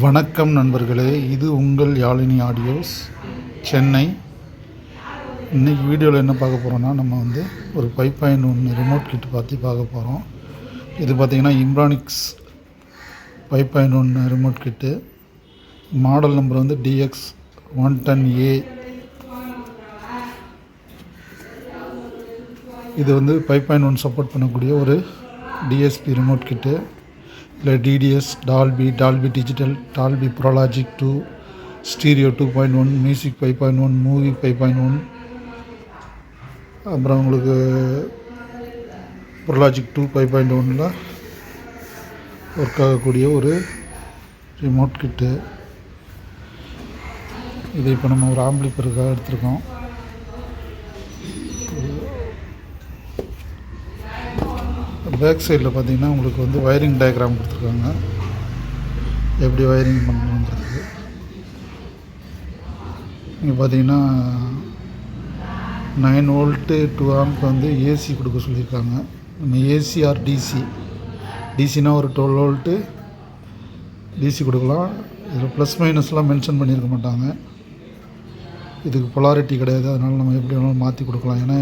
வணக்கம் நண்பர்களே, இது உங்கள் யாழினி ஆடியோஸ் சென்னை. இன்றைக்கி வீடியோவில் என்ன பார்க்க போகிறோன்னா, நம்ம ஒரு 5.1 ரிமோட் கிட் பார்க்க போகிறோம். இது பார்த்திங்கன்னா Impronics 5.1 remote kit. Model number DX110A. இது 5.1 சப்போர்ட் பண்ணக்கூடிய ஒரு டிஎஸ்பி ரிமோட் கிட்டு. இல்லை DTS, Dolby digital, Dolby ProLogic 2, stereo 2.1, music 5.1, movie 5.1, அப்புறம் உங்களுக்கு ப்ரோலாஜிக் 2 5.1ல் ஒர்க் ஆகக்கூடிய ஒரு ரிமோட் கிட்டு. இது இப்போ நம்ம ஒரு ஆம்பிளிஃபையருக்காக எடுத்திருக்கோம். பேக் சைடில் பார்த்திங்கன்னா உங்களுக்கு வயரிங் டயக்ராம் கொடுத்துருக்காங்க, எப்படி வயரிங் பண்ணணுங்கிறது. இங்கே பார்த்தீங்கன்னா 9 வோல்ட்டு 2 ஆம்ப் ஏசி கொடுக்க சொல்லியிருக்காங்க. நம்ம ஏசி ஆர் டிசினா ஒரு 12 வோல்ட்டு டிசி கொடுக்கலாம். இதில் ப்ளஸ் மைனஸ்லாம் மென்ஷன் பண்ணியிருக்க மாட்டாங்க. இதுக்கு பொலாரிட்டி கிடையாது, அதனால் நம்ம எப்படி வேணாலும் மாற்றி கொடுக்கலாம். ஏன்னா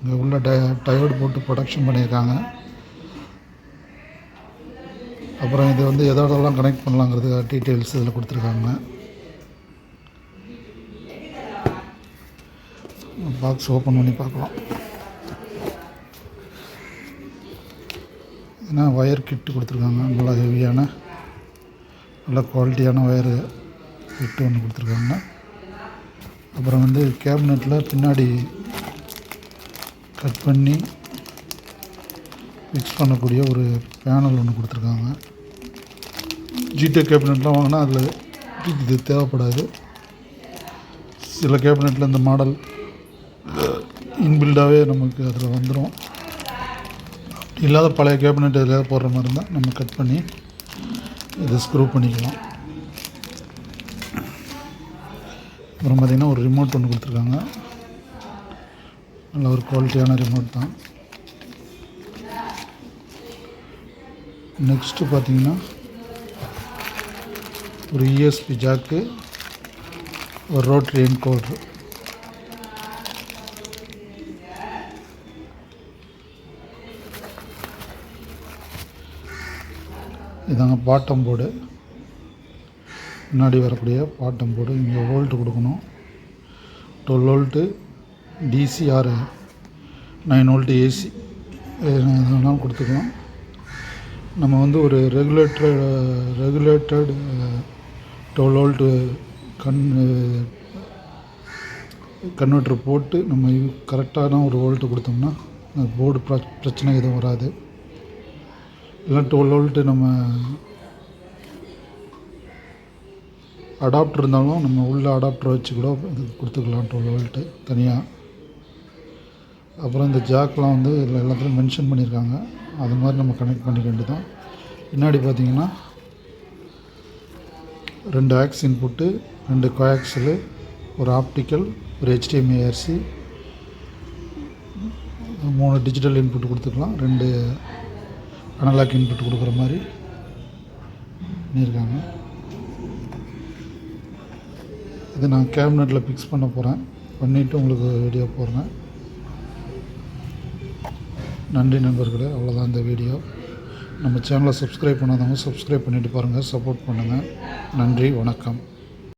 இங்கே உள்ள டயோடு போட்டு ப்ரொடக்ஷன் பண்ணியிருக்காங்க. அப்புறம் இது எதோடலாம் கனெக்ட் பண்ணலாங்கிறது டீட்டெயில்ஸ் இதில் கொடுத்துருக்காங்க. பாக்ஸ் ஓப்பன் பண்ணி பார்க்கலாம். ஏன்னா ஒயர் கிட்டு கொடுத்துருக்காங்க, நல்லா ஹெவியான நல்ல குவாலிட்டியான ஒயர் கிட்டு ஒன்று கொடுத்துருக்காங்க. அப்புறம் கேபினெட்டில் பின்னாடி கட் பண்ணி ஃபிக்ஸ் பண்ணக்கூடிய ஒரு பேனல் ஒன்று கொடுத்துருக்காங்க. ஜிடே கேபினெட்லாம் வாங்கினா அதில் இது தேவைப்படாது. சில கேபினெட்டில் இந்த மாடல் இன்பில்டாகவே நமக்கு அதில் வந்துடும். இல்லாத பழைய கேபினெட் எதாவது போடுற மாதிரி இருந்தால் நம்ம கட் பண்ணி இதை ஸ்க்ரூ பண்ணிக்கலாம். அப்புறம் பார்த்திங்கன்னா ஒரு ரிமோட் ஒன்று கொடுத்துருக்காங்க. நல்ல ஒரு குவாலிட்டியான ரிமோட் தான். நெக்ஸ்ட்டு பார்த்திங்கன்னா ஒரு யூஎஸ்பி ஜாக்கு, ஒரு ரோட்ரி என்கோடர். இதாங்க பாட்டம் போர்டு, முன்னாடி வரக்கூடிய பாட்டம் போர்டு. இங்கே வோல்ட்டு கொடுக்கணும். 12 volt DC or 9 volt AC எதுனாலும் கொடுத்துக்கலாம். நம்ம ஒரு ரெகுலேட்டட் 12 வோல்ட்டு கன்வெர்ட்டர் போட்டு நம்ம கரெக்டான ஒரு வோல்ட்டு கொடுத்தோம்னா போர்டு பிரச்சனை எதுவும் வராது. இல்லை 12 வோல்ட்டு நம்ம அடாப்டர் இருந்தாலும் நம்ம உள்ள அடாப்டர் வச்சு கூட இது கொடுத்துக்கலாம், 12 வோல்ட்டு தனியாக. அப்புறம் இந்த ஜாக்லாம் இதில் எல்லாத்துலையும் மென்ஷன் பண்ணியிருக்காங்க. அது மாதிரி நம்ம கனெக்ட் பண்ணிக்க வேண்டியதான். பின்னாடி பார்த்திங்கன்னா 2 ஆக்ஸ் இன்புட்டு, 2 கோஆக்சலு, ஒரு ஆப்டிக்கல், ஒரு HDMI RC, 3 டிஜிட்டல் இன்புட் கொடுத்துக்கலாம். 2 அனலாக் இன்புட் கொடுக்குற மாதிரி பண்ணியிருக்காங்க. இது நான் கேபினெட்டில் ஃபிக்ஸ் பண்ண போகிறேன். பண்ணிவிட்டு உங்களுக்கு வீடியோ போடுறேன். நன்றி நண்பர்களே, அவ்வளோதான் இந்த வீடியோ. நம்ம சேனலை சப்ஸ்கிரைப் பண்ணாதவங்க சப்ஸ்கிரைப் பண்ணிவிட்டு பாருங்கள், சப்போர்ட் பண்ணுங்கள். நன்றி, வணக்கம்.